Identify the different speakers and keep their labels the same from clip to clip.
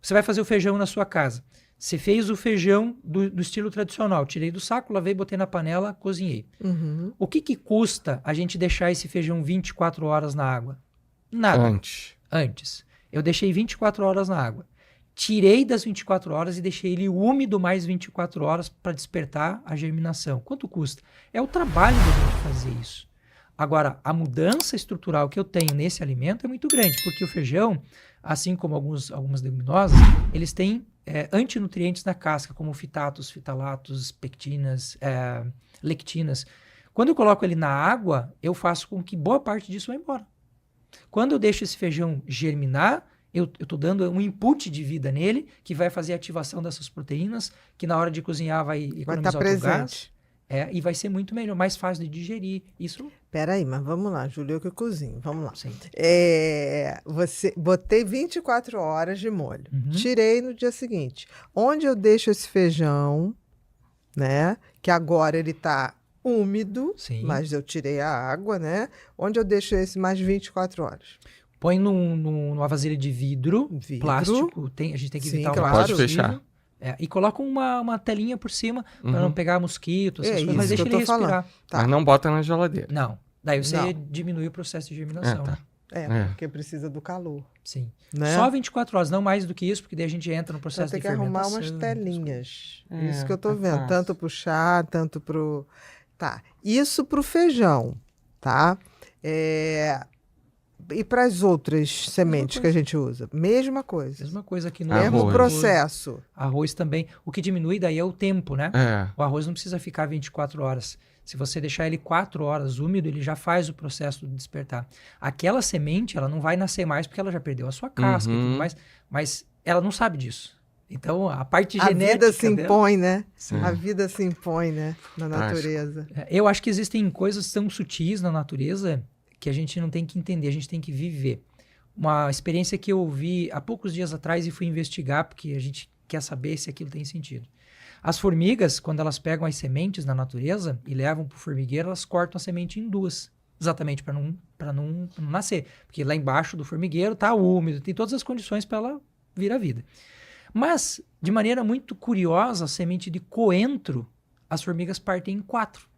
Speaker 1: Você vai fazer o feijão na sua casa. Você fez o feijão do estilo tradicional. Tirei do saco, lavei, botei na panela, cozinhei.
Speaker 2: Uhum.
Speaker 1: O que custa a gente deixar esse feijão 24 horas na água? Nada. Antes. Eu deixei 24 horas na água. Tirei das 24 horas e deixei ele úmido mais 24 horas para despertar a germinação. Quanto custa? É o trabalho da gente fazer isso. Agora, a mudança estrutural que eu tenho nesse alimento é muito grande, porque o feijão, assim como algumas leguminosas, eles têm antinutrientes na casca, como fitatos, fitalatos, pectinas, lectinas. Quando eu coloco ele na água, eu faço com que boa parte disso vá embora. Quando eu deixo esse feijão germinar, eu estou dando um input de vida nele, que vai fazer a ativação dessas proteínas, que na hora de cozinhar vai economizar o gás. E vai ser muito melhor, mais fácil de digerir. Isso.
Speaker 2: Peraí, mas vamos lá, Júlio, eu que cozinho. Vamos lá.
Speaker 1: Sim.
Speaker 2: Botei 24 horas de molho. Tirei no dia seguinte. Onde eu deixo esse feijão, né? Que agora ele está úmido,
Speaker 1: sim,
Speaker 2: mas eu tirei a água, né? Onde eu deixo esse mais 24 horas?
Speaker 1: Põe numa vasilha de vidro. Plástico. A gente tem que evitar o
Speaker 3: máximo. Pode fechar.
Speaker 1: E coloca uma telinha por cima para não pegar mosquito, essas coisas, mas deixa ele respirar.
Speaker 3: Tá. Mas não bota na geladeira.
Speaker 1: Não. Daí você diminui o processo de germinação. Né?
Speaker 2: Porque precisa do calor.
Speaker 1: Sim.
Speaker 2: Né?
Speaker 1: Só 24 horas, não mais do que isso, porque daí a gente entra no processo de fermentação.
Speaker 2: Tem que arrumar umas telinhas. Isso que eu tô vendo. Fácil. Tanto pro chá, tanto pro... Tá. Isso pro feijão, tá? E para as outras sementes que a gente usa? Mesma coisa.
Speaker 1: Mesma coisa aqui no
Speaker 2: mesmo processo.
Speaker 1: Arroz também. O que diminui daí é o tempo, né? O arroz não precisa ficar 24 horas. Se você deixar ele 4 horas úmido, ele já faz o processo de despertar. Aquela semente, ela não vai nascer mais porque ela já perdeu a sua casca e tudo mais, mas ela não sabe disso. Então, a parte genética...
Speaker 2: A vida se impõe,
Speaker 1: dela,
Speaker 2: né? Sim. A vida se impõe, né? Na natureza.
Speaker 1: Eu acho que existem coisas tão sutis na natureza que a gente não tem que entender, a gente tem que viver. Uma experiência que eu vi há poucos dias atrás e fui investigar, porque a gente quer saber se aquilo tem sentido. As formigas, quando elas pegam as sementes na natureza e levam para o formigueiro, elas cortam a semente em duas, exatamente para não nascer. Porque lá embaixo do formigueiro está úmido, tem todas as condições para ela vir à vida. Mas, de maneira muito curiosa, a semente de coentro, as formigas partem em 4.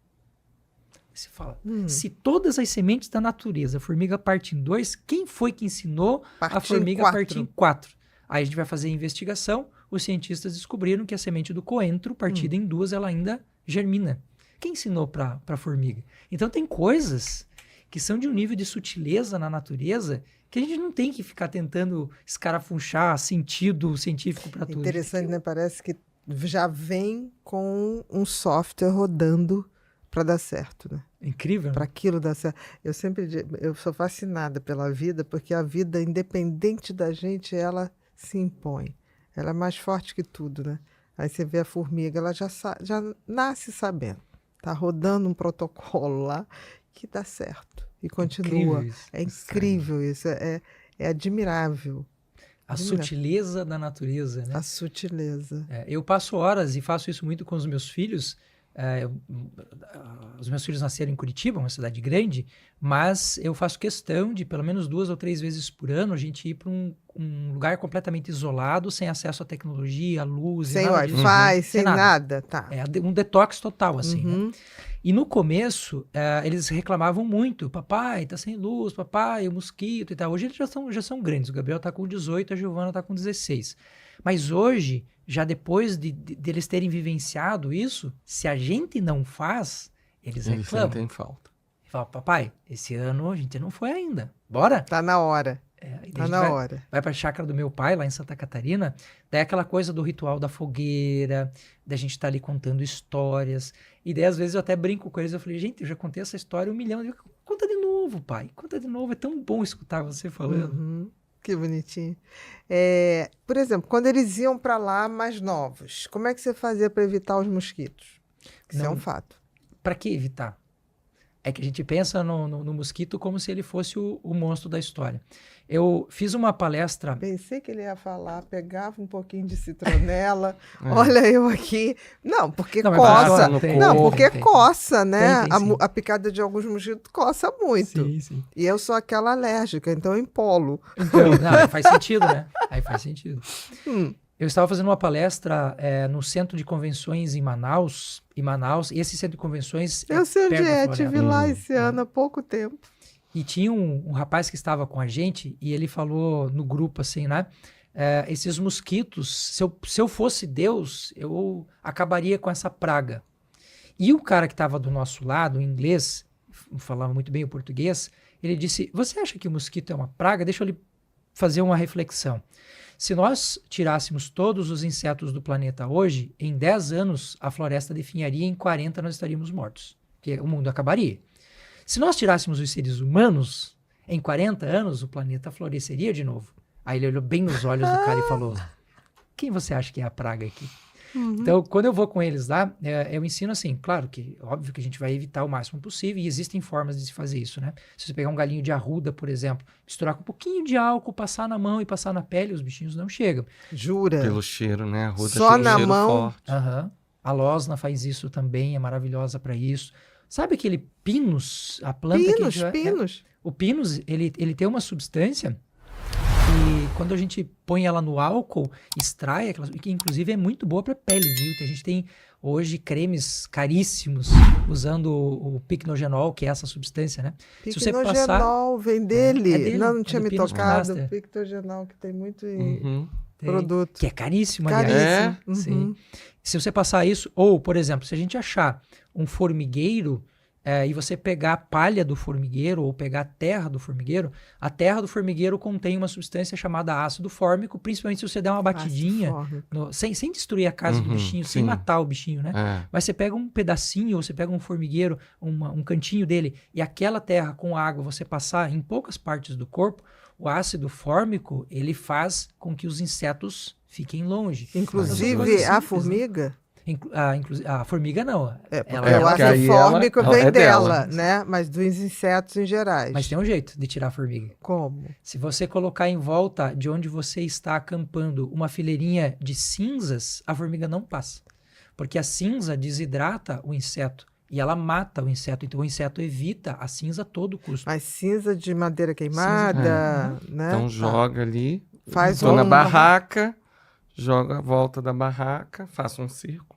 Speaker 1: Você fala, se todas as sementes da natureza, a formiga parte em 2, quem foi que ensinou a formiga a partir em 4? Aí a gente vai fazer a investigação, os cientistas descobriram que a semente do coentro, partida em 2, ela ainda germina. Quem ensinou para a formiga? Então tem coisas que são de um nível de sutileza na natureza que a gente não tem que ficar tentando escarafunchar sentido científico para tudo.
Speaker 2: Interessante, né? Parece que já vem com um software rodando para dar certo, né?
Speaker 1: Incrível.
Speaker 2: Para aquilo dar certo. Eu sou fascinada pela vida, porque a vida, independente da gente, ela se impõe. Ela é mais forte que tudo, né? Aí você vê a formiga, ela já nasce sabendo. Tá rodando um protocolo lá que dá certo e continua. É incrível isso. É admirável.
Speaker 1: A sutileza da natureza, né?
Speaker 2: A sutileza.
Speaker 1: Eu passo horas e faço isso muito com os meus filhos. Os meus filhos nasceram em Curitiba, uma cidade grande, mas eu faço questão de, pelo menos 2 ou 3 vezes por ano, a gente ir para um lugar completamente isolado, sem acesso à tecnologia, à luz.
Speaker 2: Sem Wi-Fi, sem nada. Tá.
Speaker 1: Um detox total, assim. Né? E no começo, eles reclamavam muito. Papai, tá sem luz, papai, o mosquito e tal. Hoje eles já são grandes. O Gabriel tá com 18, a Giovana tá com 16. Mas hoje, já depois de eles terem vivenciado isso, se a gente não faz, eles reclamam.
Speaker 3: Sentem falta.
Speaker 1: E falam, papai, esse ano a gente não foi ainda. Bora?
Speaker 2: Tá na hora. Tá na hora.
Speaker 1: Vai pra chácara do meu pai, lá em Santa Catarina, daí aquela coisa do ritual da fogueira, da gente tá ali contando histórias. E daí, às vezes, eu até brinco com eles, eu falei, gente, eu já contei essa história 1 milhão. Conta de novo, pai. Conta de novo. É tão bom escutar você falando.
Speaker 2: Que bonitinho. Por exemplo, quando eles iam para lá mais novos, como é que você fazia para evitar os mosquitos? Isso é um fato.
Speaker 1: Para que evitar? É que a gente pensa no mosquito como se ele fosse o monstro da história. Eu fiz uma palestra...
Speaker 2: Pensei que ele ia falar, pegava um pouquinho de citronela, olha eu aqui. Não, porque
Speaker 1: Não, mas
Speaker 2: coça.
Speaker 1: funciona, tem,
Speaker 2: Não, porque
Speaker 1: tem.
Speaker 2: coça, né?
Speaker 1: Tem, sim.
Speaker 2: A picada de alguns mosquitos coça muito.
Speaker 1: Sim, sim.
Speaker 2: E eu sou aquela alérgica, então eu empolo.
Speaker 1: Então, não, aí faz sentido, né? Aí faz sentido.
Speaker 2: Hum.
Speaker 1: Eu estava fazendo uma palestra no Centro de Convenções em Manaus, e esse Centro de Convenções
Speaker 2: Eu sei onde
Speaker 1: perto da
Speaker 2: é,
Speaker 1: Floresta.
Speaker 2: estive lá esse ano há pouco tempo.
Speaker 1: E tinha um rapaz que estava com a gente, e ele falou no grupo assim, né? Esses mosquitos, se eu fosse Deus, eu acabaria com essa praga. E o cara que estava do nosso lado, em inglês, falava muito bem o português, ele disse, você acha que o mosquito é uma praga? Deixa eu lhe fazer uma reflexão. Se nós tirássemos todos os insetos do planeta hoje, em 10 anos a floresta definharia, em 40 nós estaríamos mortos, porque o mundo acabaria. Se nós tirássemos os seres humanos, em 40 anos o planeta floresceria de novo. Aí ele olhou bem nos olhos do cara e falou, quem você acha que é a praga aqui? Então, quando eu vou com eles lá, eu ensino assim, claro que, óbvio que a gente vai evitar o máximo possível, e existem formas de se fazer isso, né? Se você pegar um galinho de arruda, por exemplo, misturar com um pouquinho de álcool, passar na mão e passar na pele, os bichinhos não chegam.
Speaker 2: Jura?
Speaker 3: Pelo cheiro, né? A arruda
Speaker 2: Só
Speaker 3: tem um
Speaker 2: na
Speaker 3: cheiro
Speaker 2: mão?
Speaker 3: forte.
Speaker 1: Aham. A losna faz isso também, é maravilhosa para isso. Sabe aquele pinus, a planta que...
Speaker 2: Pinos.
Speaker 1: O pinus, ele tem uma substância que quando a gente põe ela no álcool, extrai aquela, que inclusive é muito boa para pele, viu? A gente tem hoje cremes caríssimos usando o picnogenol, que é essa substância, né? Se você passar,
Speaker 2: Picnogenol, vem dele.
Speaker 1: dele,
Speaker 2: Não
Speaker 1: é
Speaker 2: tinha
Speaker 1: do
Speaker 2: me
Speaker 1: Pinus
Speaker 2: tocado.
Speaker 1: Canaster.
Speaker 2: Picnogenol, que tem muito
Speaker 3: Uhum.
Speaker 2: produto.
Speaker 1: que é caríssimo, aliás.
Speaker 2: Caríssimo.
Speaker 1: É? Sim.
Speaker 2: Uhum.
Speaker 1: Se você passar isso, ou, por exemplo, se a gente achar um formigueiro e você pegar a palha do formigueiro ou pegar a terra do formigueiro contém uma substância chamada ácido fórmico, principalmente se você der uma batidinha, sem destruir a casa do bichinho, sem
Speaker 3: sim.
Speaker 1: matar o bichinho, né? Mas você pega um pedacinho, ou você pega um formigueiro, um cantinho dele, e aquela terra com água você passar em poucas partes do corpo, o ácido fórmico, ele faz com que os insetos fiquem longe.
Speaker 2: Inclusive a formiga?
Speaker 1: A formiga não.
Speaker 2: O ácido fórmico vem dela, né? Mas dos insetos em gerais.
Speaker 1: Mas tem um jeito de tirar a formiga.
Speaker 2: Como?
Speaker 1: Se você colocar em volta de onde você está acampando uma fileirinha de cinzas, a formiga não passa. Porque a cinza desidrata o inseto e ela mata o inseto. Então o inseto evita a cinza a todo custo.
Speaker 2: Mas cinza de madeira queimada, né?
Speaker 3: Então joga ali,
Speaker 2: Faz
Speaker 3: na barraca, joga a volta da barraca, faça um círculo.